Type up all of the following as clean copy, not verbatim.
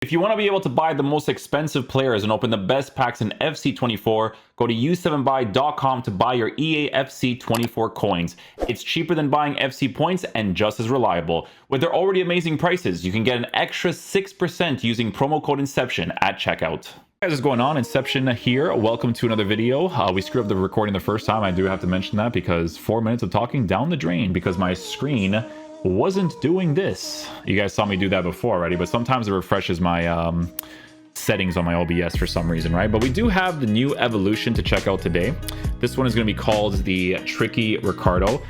If you want to be able to buy the most expensive players and open the best packs in FC24, go to u7buy.com to buy your EA FC24 coins. It's cheaper than buying FC points and just as reliable. With their already amazing prices, you can get an extra 6% using promo code Inception at checkout. Hey guys, what's going on? Inception here. Welcome to another video. We screwed up the recording the first time. I do have to mention that because 4 minutes of talking down the drain because my screen wasn't doing this. You guys saw me do that before already, but sometimes it refreshes my settings on my OBS for some reason, right? But we do have the new evolution to check out today. This one is going to be called the Tricky Ricardo.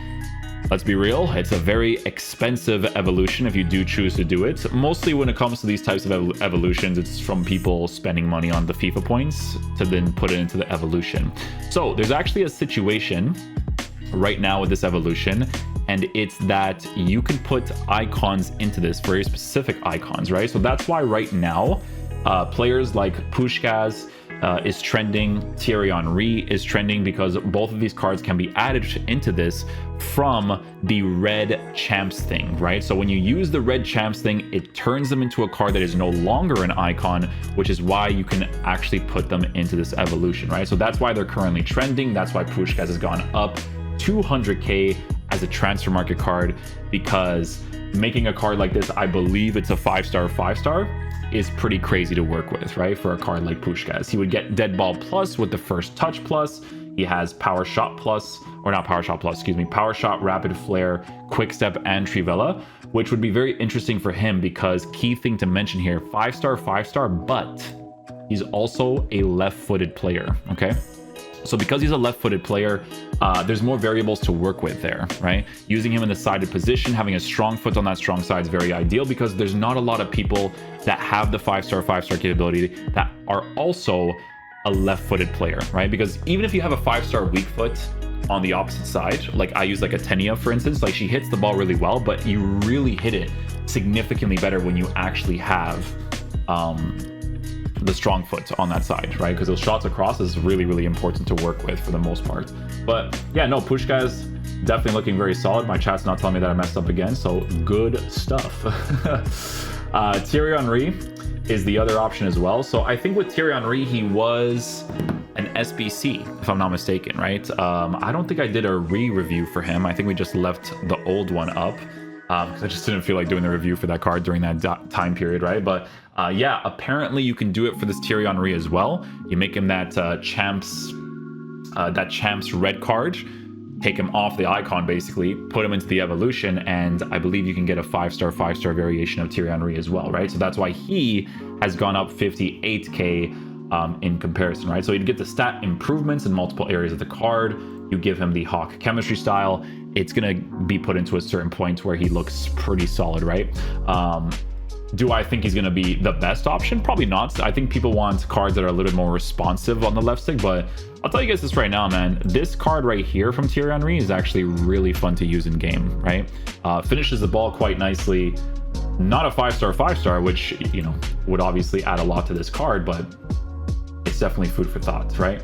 Let's be real, it's a very expensive evolution if you do choose to do it. Mostly when it comes to these types of evolutions, it's from people spending money on the FIFA points to then put it into the evolution. So there's actually a situation right now with this evolution, and it's that you can put icons into this, very specific icons, right? So that's why right now players like Puskás is trending, Thierry Henry is trending, because both of these cards can be added into this from the red champs thing, right? So when you use the red champs thing, it turns them into a card that is no longer an icon, which is why you can actually put them into this evolution, right? So that's why they're currently trending. That's why Puskás has gone up 200k as a transfer market card, because making a card like this, I believe it's a 5-star, is pretty crazy to work with, right? For a card like Puskás, he would get Dead Ball Plus with the first touch plus. He has Power Shot Plus, or not Power Shot Plus, excuse me, Power Shot, Rapid Flare, Quick Step, and Trivela, which would be very interesting for him because key thing to mention here, 5-star, but he's also a left-footed player, okay? So because he's a left-footed player, there's more variables to work with there, right? Using him in the sided position, having a strong foot on that strong side is very ideal because there's not a lot of people that have the 5-star capability that are also a left-footed player, right? Because even if you have a 5-star weak foot on the opposite side, like I use like a Tenia, for instance, like she hits the ball really well, but you really hit it significantly better when you actually have the strong foot on that side, right? Because those shots across is really, really important to work with for the most part. But yeah, no, Puskás definitely looking very solid. My chat's not telling me that I messed up again, so good stuff. Thierry Henry is the other option as well. So I think with Thierry Henry, he was an SBC, if I'm not mistaken, right? I don't think I did a re-review for him. I think we just left the old one up because I just didn't feel like doing the review for that card during that time period, right? But yeah, apparently you can do it for this Thierry Henry as well. You make him that champs red card, take him off the icon basically, put him into the evolution, and I believe you can get a 5-star variation of Thierry Henry as well, right? So that's why he has gone up 58k in comparison, right? So you'd get the stat improvements in multiple areas of the card. You give him the Hawk chemistry style. It's gonna be put into a certain point where he looks pretty solid, right? Do I think he's going to be the best option? Probably not. I think people want cards that are a little bit more responsive on the left stick, but I'll tell you guys this right now, man. This card right here from Thierry Henry is actually really fun to use in game, right? Finishes the ball quite nicely. Not a 5-star, which, you know, would obviously add a lot to this card, but it's definitely food for thought, right?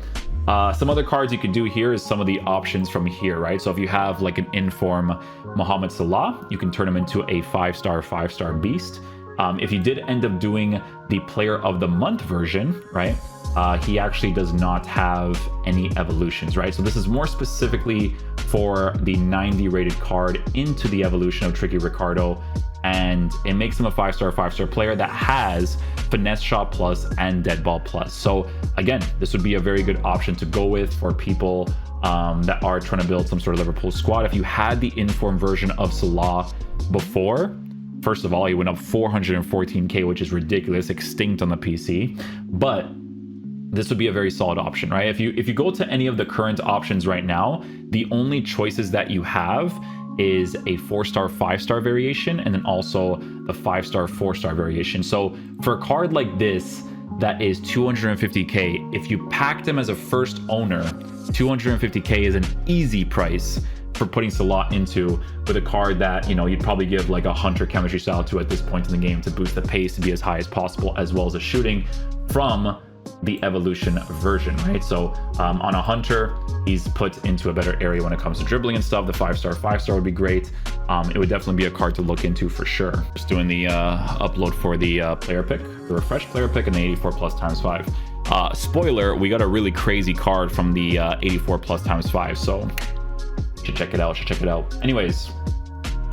Some other cards you can do here is some of the options from here, right? So if you have like an inform Mohamed Salah, you can turn him into a 5-star beast. If you did end up doing the player of the month version, right, he actually does not have any evolutions, right? So this is more specifically for the 90 rated card into the evolution of Tricky Ricardo, and it makes him a 5-star player that has Finesse Shot Plus and Dead Ball Plus. So again, this would be a very good option to go with for people that are trying to build some sort of Liverpool squad. If you had the inform version of Salah before, first of all, he went up 414k, which is ridiculous, extinct on the PC. But this would be a very solid option, right? If you go to any of the current options right now, the only choices that you have is a 4-star 5-star variation, and then also the 5-star 4-star variation. So for a card like this that is 250k, if you packed him as a first owner, 250k is an easy price for putting Salah into, with a card that, you know, you'd probably give like a Hunter chemistry style to at this point in the game to boost the pace to be as high as possible, as well as the shooting from the evolution version, right? So on a hunter, he's put into a better area when it comes to dribbling and stuff. The 5-star would be great. It would definitely be a card to look into for sure. Just doing the upload for the player pick, the refresh player pick, and the 84 plus times 5. Spoiler, we got a really crazy card from the 84 plus times 5, so should check it out. Anyways,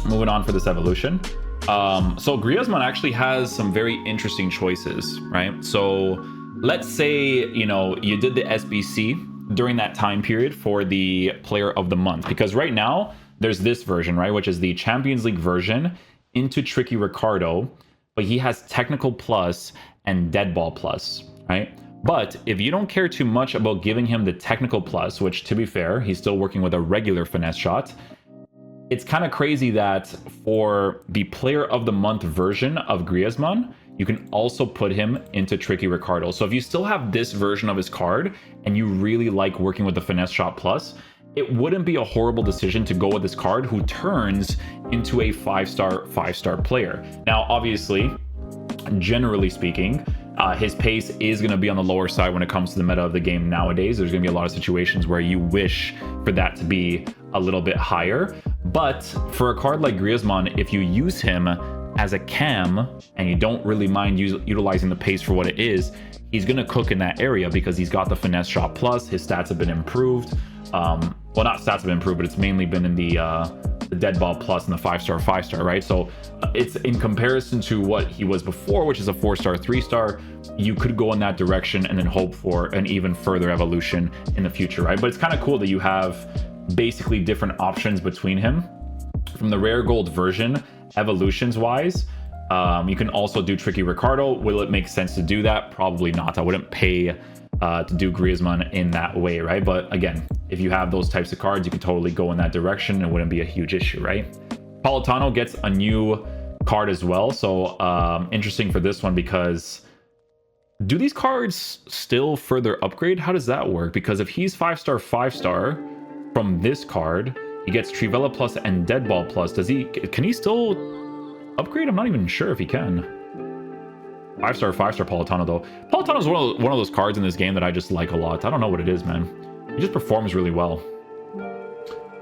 moving on for this evolution. So Griezmann actually has some very interesting choices, right? So let's say, you know, you did the SBC during that time period for the player of the month, because right now there's this version, right, which is the Champions League version into Tricky Ricardo, but he has technical plus and dead ball plus, right? But if you don't care too much about giving him the technical plus, which to be fair, he's still working with a regular finesse shot, it's kind of crazy that for the player of the month version of Griezmann, you can also put him into Tricky Ricardo. So if you still have this version of his card and you really like working with the finesse shot plus, it wouldn't be a horrible decision to go with this card who turns into a 5-star player. Now, obviously, generally speaking, his pace is going to be on the lower side when it comes to the meta of the game nowadays. There's going to be a lot of situations where you wish for that to be a little bit higher. But for a card like Griezmann, if you use him as a cam and you don't really mind utilizing the pace for what it is, he's going to cook in that area because he's got the finesse shot plus. His stats have been improved. Well, not stats have been improved, but it's mainly been in the dead ball plus and the 5-star, right? So it's in comparison to what he was before, which is a 4-star, 3-star. You could go in that direction and then hope for an even further evolution in the future, right? But it's kind of cool that you have basically different options between him. From the rare gold version, evolutions wise, you can also do Tricky Ricardo. Will it make sense to do that? Probably not. I wouldn't pay to do Griezmann in that way, right? But again, if you have those types of cards, you can totally go in that direction. It wouldn't be a huge issue, right? Politano gets a new card as well. So interesting for this one, because do these cards still further upgrade? How does that work? Because if he's 5-star, 5-star from this card, he gets Trivela plus and dead ball plus. Can he still upgrade? I'm not even sure if he can. 5-star Politano though. Politano's one of those cards in this game that I just like a lot. I don't know what it is, man. He just performs really well.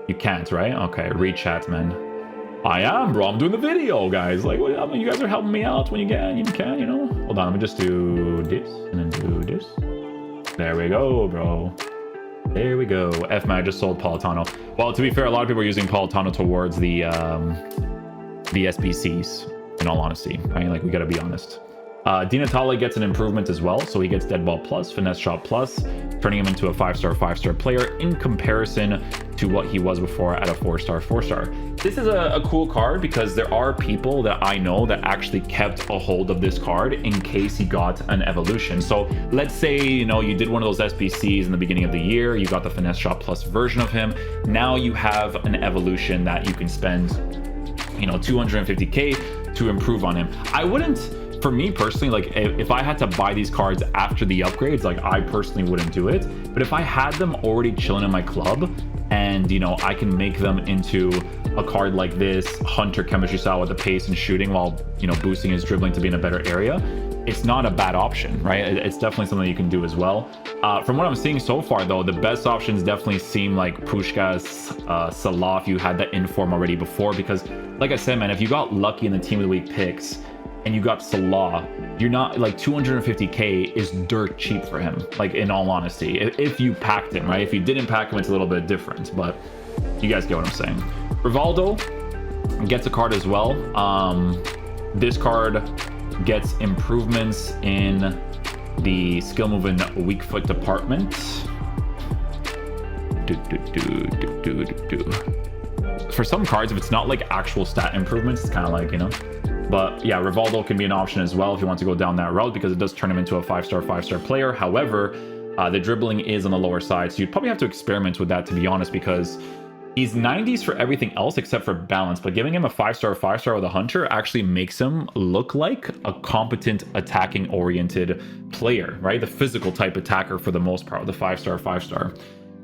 You can't, right? Okay, read chat, man. I am, bro. I'm doing the video, guys. Like, I mean, you guys are helping me out when you can, you know? Hold on, let me just do this and then do this. There we go, bro. There we go. F-Man, I just sold Politano. Well, to be fair, a lot of people are using Politano towards the SBCs, in all honesty, right? Like, we gotta be honest. Di Natale gets an improvement as well, so he gets dead ball plus, finesse shot plus, turning him into a 5-star player in comparison to what he was before at a 4-star. This is a cool card because there are people that I know that actually kept a hold of this card in case he got an evolution. So let's say, you know, you did one of those SBCs in the beginning of the year, you got the finesse shot plus version of him. Now you have an evolution that you can spend, you know, 250k to improve on him. I wouldn't, for me personally, like if I had to buy these cards after the upgrades, like I personally wouldn't do it. But if I had them already chilling in my club and, you know, I can make them into a card like this, Hunter chemistry style with the pace and shooting while, you know, boosting his dribbling to be in a better area, it's not a bad option, right? It's definitely something you can do as well. From what I'm seeing so far though, the best options definitely seem like Puskás, Salah, if you had that in form already before, because like I said, man, if you got lucky in the team of the week picks and you got Salah, you're not, like, 250k is dirt cheap for him, like, in all honesty, if you packed him, right? If you didn't pack him, it's a little bit different, but you guys get what I'm saying. Rivaldo gets a card as well. This card gets improvements in the skill move and weak foot department. For some cards, if it's not like actual stat improvements, it's kind of like, you know. But yeah, Rivaldo can be an option as well if you want to go down that route, because it does turn him into a 5-star player. However, the dribbling is on the lower side, so you'd probably have to experiment with that, to be honest, because he's 90s for everything else except for balance. But giving him a 5-star with a Hunter actually makes him look like a competent attacking-oriented player, right? The physical type attacker for the most part, the 5-star.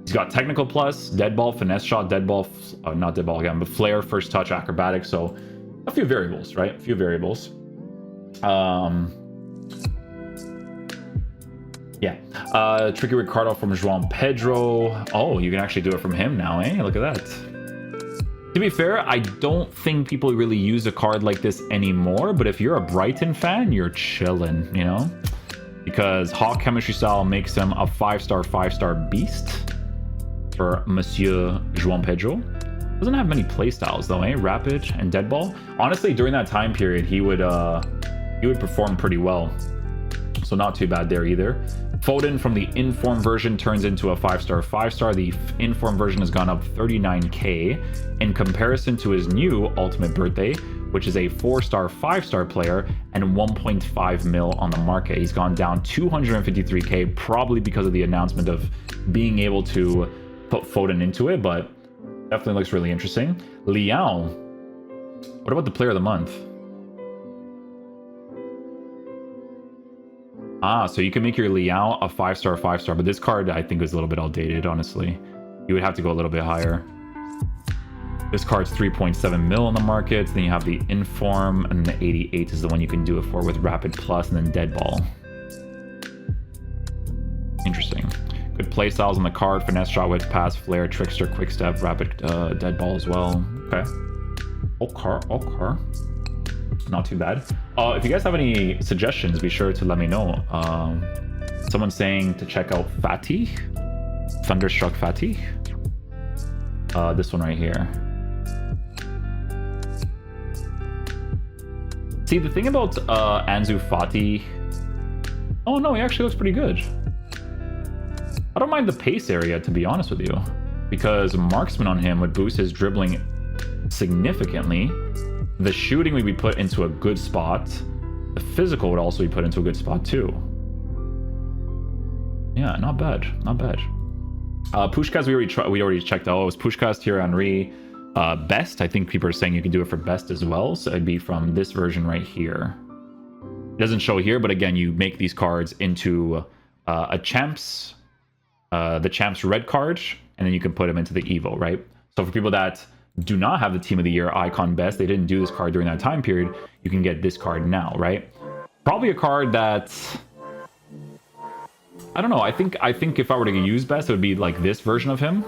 He's got technical plus, dead ball, finesse shot, dead ball, not dead ball again, but flare, first touch, acrobatics. So a few variables, right? A few variables. Yeah. Tricky Ricardo from João Pedro. Oh, you can actually do it from him now, eh? Look at that. To be fair, I don't think people really use a card like this anymore, but if you're a Brighton fan, you're chilling, you know? Because Hawk Chemistry Style makes him a 5-star beast for Monsieur João Pedro. Doesn't have many playstyles though, eh? Rapid and Dead Ball. Honestly, during that time period, he would perform pretty well. So not too bad there either. Foden from the Inform version turns into a 5-star. The Inform version has gone up 39k in comparison to his new Ultimate Birthday, which is a 4-star, 5-star player and 1.5 mil on the market. He's gone down 253k, probably because of the announcement of being able to put Foden into it, but definitely looks really interesting. Liao. What about the player of the month? So you can make your Liao a 5-star, but this card I think is a little bit outdated, honestly. You would have to go a little bit higher. This card's 3.7 mil on the market. Then you have the Inform, and the 88 is the one you can do it for with Rapid Plus, and then Dead Ball. Interesting. Good playstyles on the card. Finesse Shot, Whip Pass, Flare, Trickster, Quick Step, Rapid, Dead Ball as well. Okay. Okay. Not too bad. If you guys have any suggestions, be sure to let me know. Someone's saying to check out Fatih. Thunderstruck Fatih. This one right here. See, the thing about Ansu Fati... Oh no, he actually looks pretty good. I don't mind the pace area, to be honest with you, because Marksman on him would boost his dribbling significantly. The shooting would be put into a good spot. The physical would also be put into a good spot too. Yeah, not bad. Puskás we already checked out. It was Puskás, Thierry Henry, best. I think people are saying you can do it for best as well. So it'd be from this version right here. It doesn't show here, but again, you make these cards into a champs, the champs red card, and then you can put them into the Evo, right? So for people that do not have the Team of the Year icon best, they didn't do this card during that time period, you can get this card now, right? Probably a card that, I don't know, I think if I were to use best, it would be like this version of him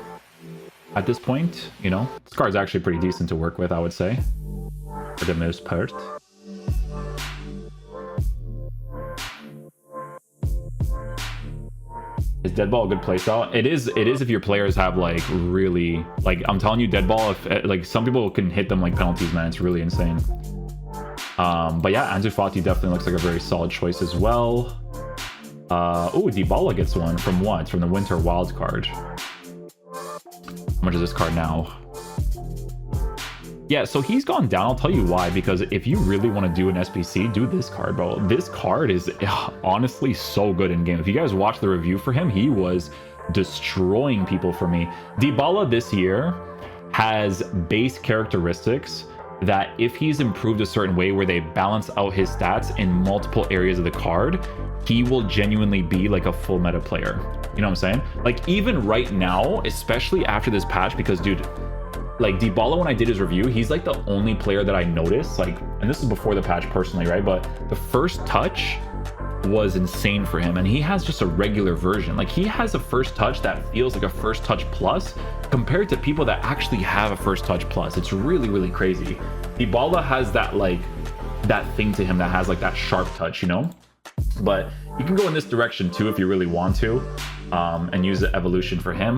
at this point, you know? This card's actually pretty decent to work with, I would say, for the most part. Is Dead Ball a good playstyle? It is if your players have like really, like, I'm telling you, Dead Ball, if like some people can hit them like penalties, man, it's really insane. But yeah, Ansu Fati definitely looks like a very solid choice as well. Oh, Dybala gets one from what? From the Winter Wild card. How much is this card now? Yeah, so he's gone down. I'll tell you why, because if you really want to do an SBC, do this card, bro. This card is honestly so good in game. If you guys watch the review for him, he was destroying people for me. Dybala this year has base characteristics that if he's improved a certain way where they balance out his stats in multiple areas of the card, he will genuinely be like a full meta player. You know what I'm saying? Like even right now, especially after this patch, because dude, like Dybala, when I did his review, he's like the only player that I noticed, like, and this is before the patch personally, right? But the first touch was insane for him, and he has just a regular version. Like he has a first touch that feels like a first touch plus compared to people that actually have a first touch plus. It's really, really crazy. Dybala has that like that thing to him that has like that sharp touch, you know? But you can go in this direction too if you really want to, and use the evolution for him.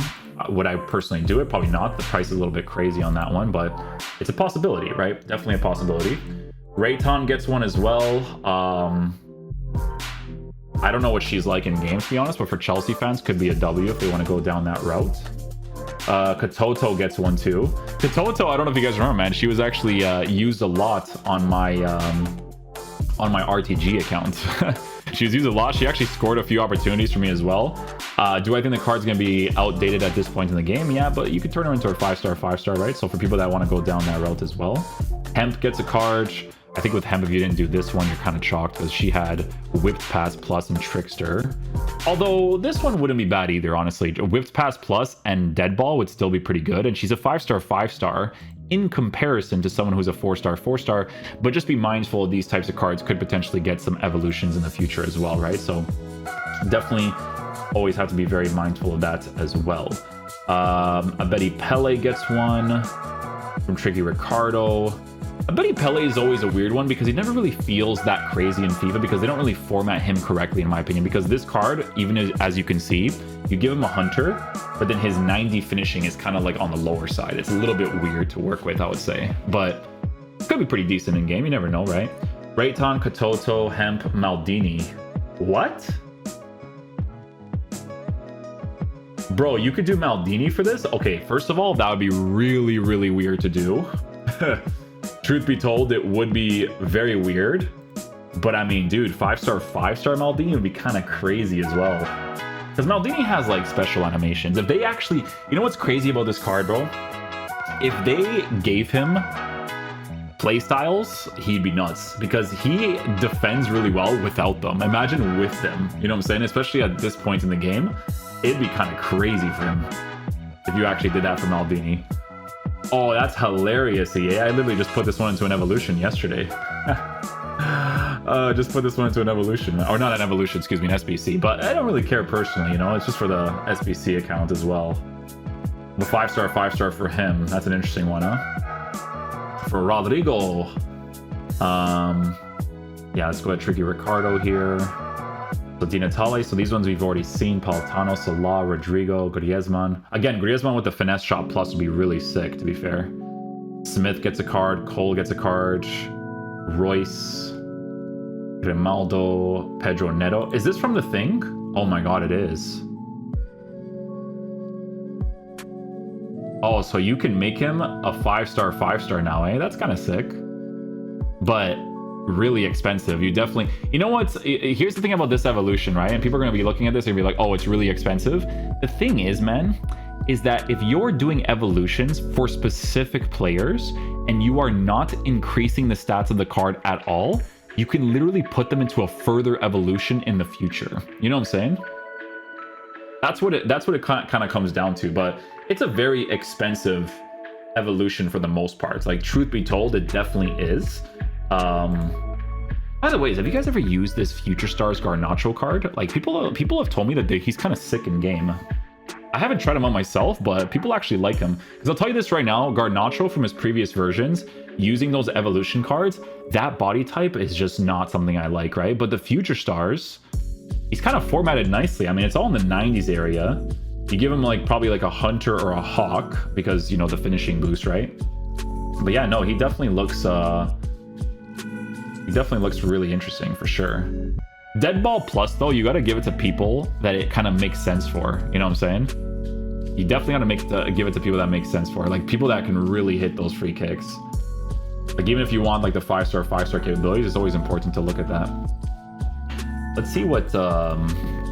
Would I personally do it? Probably not. The price is a little bit crazy on that one, but it's a possibility, right? Definitely a possibility. Rayton gets one as well. I don't know what she's like in games, to be honest, but for Chelsea fans, could be a W if they want to go down that route. Katoto gets one too. Katoto, I don't know if you guys remember, man. She was actually used a lot on my RTG account. She was used a lot. She actually scored a few opportunities for me as well. Do I think the card's going to be outdated at this point in the game? Yeah, but you could turn her into a 5-star, right? So for people that want to go down that route as well. Hemp gets a card. I think with Hemp, if you didn't do this one, you're kind of chalked because she had Whipped Pass Plus and Trickster. Although this one wouldn't be bad either, honestly. Whipped Pass Plus and Dead Ball would still be pretty good. And she's a 5-star in comparison to someone who's a 4-star. But just be mindful, these types of cards could potentially get some evolutions in the future as well, right? So definitely always have to be very mindful of that as well. I bet Pele gets one from Tricky Ricardo. I bet Pele is always a weird one because he never really feels that crazy in FIFA because they don't really format him correctly, in my opinion. Because this card, even as you can see, you give him a hunter, but then his 90 finishing is kind of like on the lower side. It's a little bit weird to work with, I would say, but it could be pretty decent in game. You never know, right? Rayton, Katoto, Hemp, Maldini. What? Bro, you could do Maldini for this? Okay, first of all, that would be really, really weird to do. Truth be told, it would be very weird. But I mean, dude, 5-star Maldini would be kind of crazy as well. Because Maldini has like special animations. If they actually, you know what's crazy about this card, bro? If they gave him playstyles, he'd be nuts. Because he defends really well without them. Imagine with them. You know what I'm saying? Especially at this point in the game. It'd be kind of crazy for him if you actually did that for Maldini. Oh, that's hilarious, EA. I literally just put this one into an evolution yesterday. Just put this one into an evolution. Or not an evolution, excuse me, an SBC. But I don't really care personally, you know? It's just for the SBC account as well. The 5-star for him. That's an interesting one, huh? For Rodrigo. Yeah, let's go ahead. Tricky Ricardo here. So Di Natale, so these ones we've already seen. Palatano, Salah, Rodrigo, Griezmann. Again, Griezmann with the finesse shot plus would be really sick, to be fair. Smith gets a card, Cole gets a card, Royce, Grimaldo, Pedro Neto. Is this from the thing? Oh my god, it is. Oh, so you can make him a 5-star now, eh? That's kind of sick. But really expensive. You definitely, you know what, here's the thing about this evolution, right? And people are going to be looking at this and be like, oh, it's really expensive. The thing is, man, is that if you're doing evolutions for specific players and you are not increasing the stats of the card at all, you can literally put them into a further evolution in the future. You know what I'm saying? That's what it kind of comes down to. But it's a very expensive evolution for the most part. Like, truth be told, it definitely is. By the way, have you guys ever used this Future Stars Garnacho card? Like, people have told me that he's kind of sick in game. I haven't tried him on myself, but people actually like him. Because I'll tell you this right now, Garnacho from his previous versions, using those evolution cards, that body type is just not something I like, right? But the Future Stars, he's kind of formatted nicely. I mean, it's all in the 90s area. You give him like probably like a Hunter or a Hawk because, you know, the finishing boost, right? But yeah, no, he definitely looks really interesting for sure. Dead Ball Plus, though, you got to give it to people that it kind of makes sense for. You know what I'm saying? You definitely got to give it to people that make sense for. Like, people that can really hit those free kicks. Like, even if you want, like, the 5-star capabilities, it's always important to look at that. Let's see what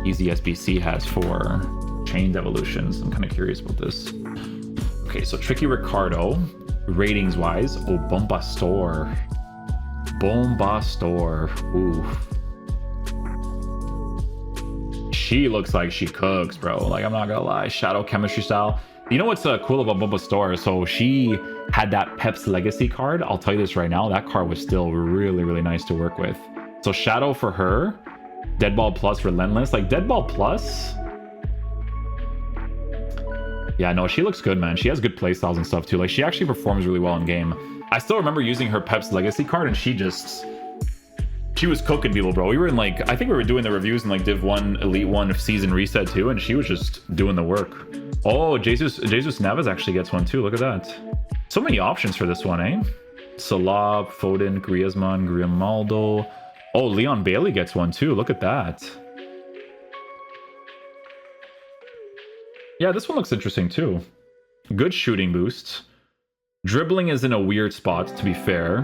Easy SBC has for chained evolutions. I'm kind of curious about this. Okay, so Tricky Ricardo, ratings-wise. Oh, Bombastor. Ooh. She looks like she cooks, bro. Like, I'm not gonna lie. Shadow chemistry style. You know what's cool about Bombastor? So she had that Pep's Legacy card. I'll tell you this right now. That card was still really, really nice to work with. So Shadow for her. Deadball Plus, Relentless. Like, Deadball Plus. Yeah, no, she looks good, man. She has good playstyles and stuff, too. Like, she actually performs really well in game. I still remember using her Pep's Legacy card, and she was cooking people, bro. We were in, like, I think we were doing the reviews in, like, Div 1, Elite 1 Season Reset, too, and she was just doing the work. Oh, Jesus Navas actually gets one, too. Look at that. So many options for this one, eh? Salah, Foden, Griezmann, Grimaldo. Oh, Leon Bailey gets one, too. Look at that. Yeah, this one looks interesting, too. Good shooting boost. Dribbling is in a weird spot, to be fair,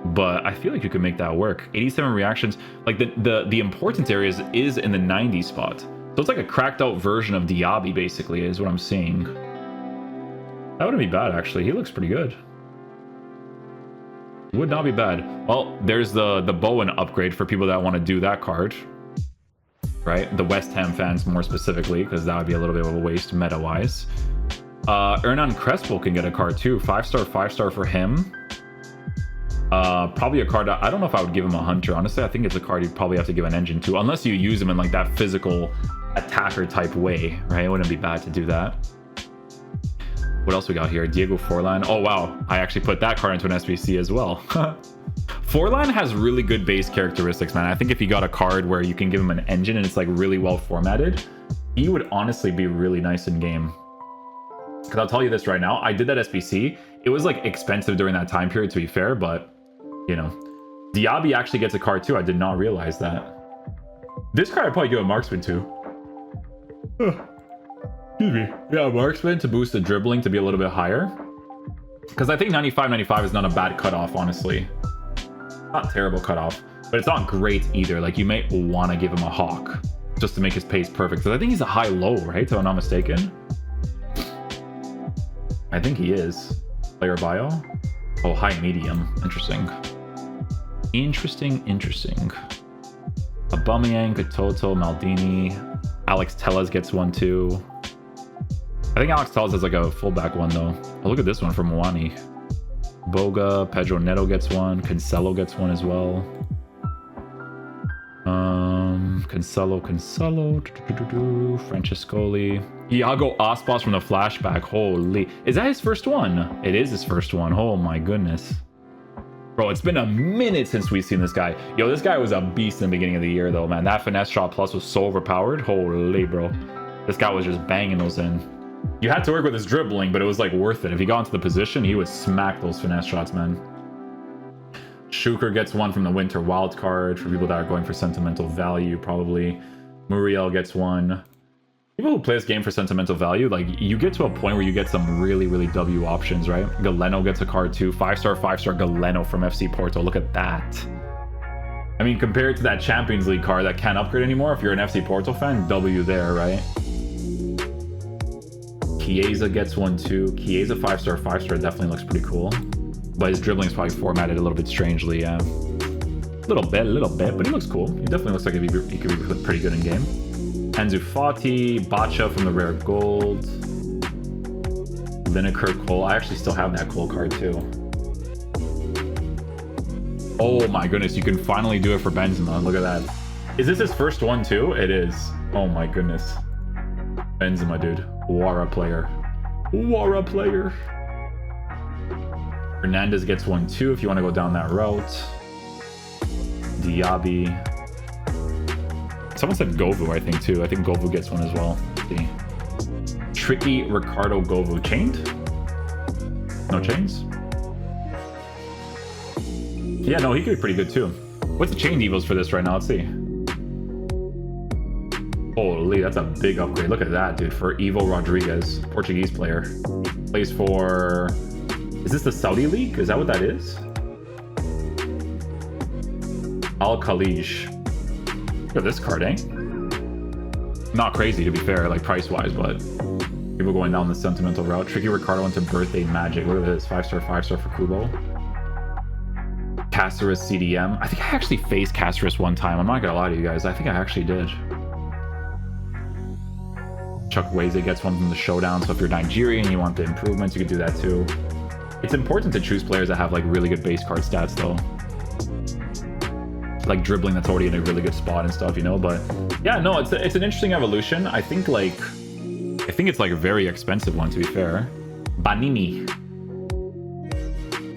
but I feel like you could make that work. 87 reactions. Like, the important areas is in the 90 spot. So it's like a cracked out version of Diaby, basically, is what I'm seeing. That wouldn't be bad, actually. He looks pretty good. Would not be bad. Well, there's the Bowen upgrade for people that want to do that card. Right? The West Ham fans, more specifically, because that would be a little bit of a waste meta-wise. Hernan Crespo can get a card too. 5-star for him. Probably a card. I don't know if I would give him a hunter. Honestly, I think it's a card you probably have to give an engine to, unless you use him in like that physical attacker type way, right? It wouldn't be bad to do that. What else we got here? Diego Forlan. Oh wow, I actually put that card into an SBC as well. Forlan has really good base characteristics, man. I think if you got a card where you can give him an engine and it's like really well formatted, he would honestly be really nice in game. Because I'll tell you this right now, I did that SBC. It was like expensive during that time period, to be fair, but you know, Diaby actually gets a card too. I did not realize that. This card I'd probably give a marksman to. Excuse me. Yeah, marksman to boost the dribbling to be a little bit higher. Because I think 95 is not a bad cutoff, honestly. Not terrible cutoff, but it's not great either. Like, you may want to give him a hawk just to make his pace perfect. Because I think he's a high-low, right? If I'm not mistaken. I think he is. Player bio. Oh, high-medium. Interesting. Interesting. Aubameyang, Katoto, Maldini. Alex Telles gets one too. I think Alex Telles has like a fullback one though. Oh, look at this one from Moani. Boga, Pedro Neto gets one. Cancelo gets one as well. Cancelo. Francescoli. Iago Aspas from the flashback. Holy. Is that his first one? It is his first one. Oh my goodness. Bro, it's been a minute since we've seen this guy. Yo, this guy was a beast in the beginning of the year though, man. That finesse shot plus was so overpowered. Holy, bro. This guy was just banging those in. You had to work with his dribbling, but it was like worth it. If he got into the position, he would smack those finesse shots, man. Schuker gets one from the winter wild card for people that are going for sentimental value, probably. Muriel gets one. People who play this game for sentimental value, like, you get to a point where you get some really W options, right? Galeno gets a card too. 5-star Galeno from FC Porto. Look at that. I mean, compared to that Champions League card that can't upgrade anymore, if you're an FC Porto fan, W there, right? Chiesa gets one too. Chiesa 5-star definitely looks pretty cool. But his dribbling is probably formatted a little bit strangely, yeah. A little bit, but he looks cool. He definitely looks like he could be pretty good in game. Ansu Fati, Bacha from the rare gold. Lineker Cole. I actually still have that Cole card too. Oh my goodness, you can finally do it for Benzema. Look at that. Is this his first one too? It is. Oh my goodness. Benzema, dude. Wara player. Hernandez gets one too if you want to go down that route. Diaby. Someone said Govu, I think, too. I think Govu gets one as well. Let's see. Tricky Ricardo Govu. Chained? No chains? Yeah, no, he could be pretty good, too. What's the chained evos for this right now? Let's see. Holy, that's a big upgrade. Look at that, dude. For Ivo Rodriguez, Portuguese player. Plays for... Is this the Saudi League? Is that what that is? Al Khalij. Look at this card, eh? Not crazy, to be fair, like price-wise, but people going down the sentimental route. Tricky Ricardo into Birthday Magic. Look at this. 5-star for Kubo. Caceres CDM. I think I actually faced Caceres one time. I'm not gonna lie to you guys. I think I actually did. Chukwueze gets one from the showdown, so if you're Nigerian and you want the improvements, you can do that too. It's important to choose players that have like really good base card stats though. Like dribbling that's already in a really good spot and stuff, you know. But yeah, no, it's an interesting evolution. I think it's like a very expensive one, to be fair. Banini.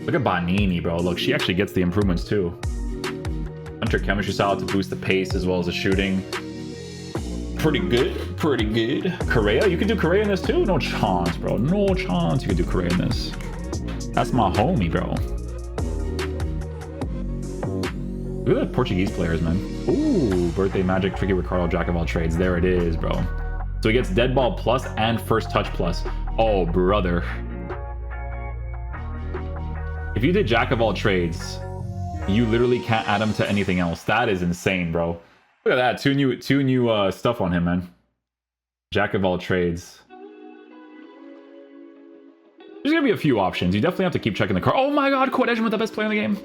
Look at Banini, bro. Look, she actually gets the improvements too. Hunter chemistry style to boost the pace as well as the shooting. Pretty good. Correa, you can do Correa in this too? No chance, bro. No chance you can do Correa in this. That's my homie, bro. Look at the Portuguese players, man. Ooh, Birthday Magic, Tricky Ricardo, Jack of all trades. There it is, bro. So he gets Dead Ball plus and First Touch plus. Oh, brother. If you did Jack of all trades, you literally can't add him to anything else. That is insane, bro. Look at that. Two new stuff on him, man. Jack of all trades. There's gonna be a few options. You definitely have to keep checking the card. Oh my god, Quaresma, the best player in the game.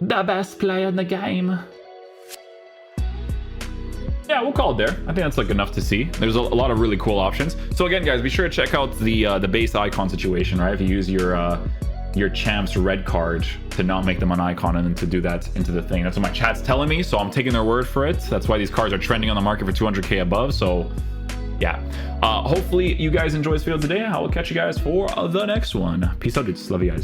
The best player in the game. Yeah, we'll call it there. I think that's like enough to see. There's a lot of really cool options. So again, guys, be sure to check out the base icon situation, right? If you use your your champ's red card to not make them an icon and then to do that into the thing. That's what my chat's telling me, so I'm taking their word for it. That's why these cards are trending on the market for 200k above. So yeah, hopefully you guys enjoy this video today. I will catch you guys for the next one. Peace out, dudes. Love you guys.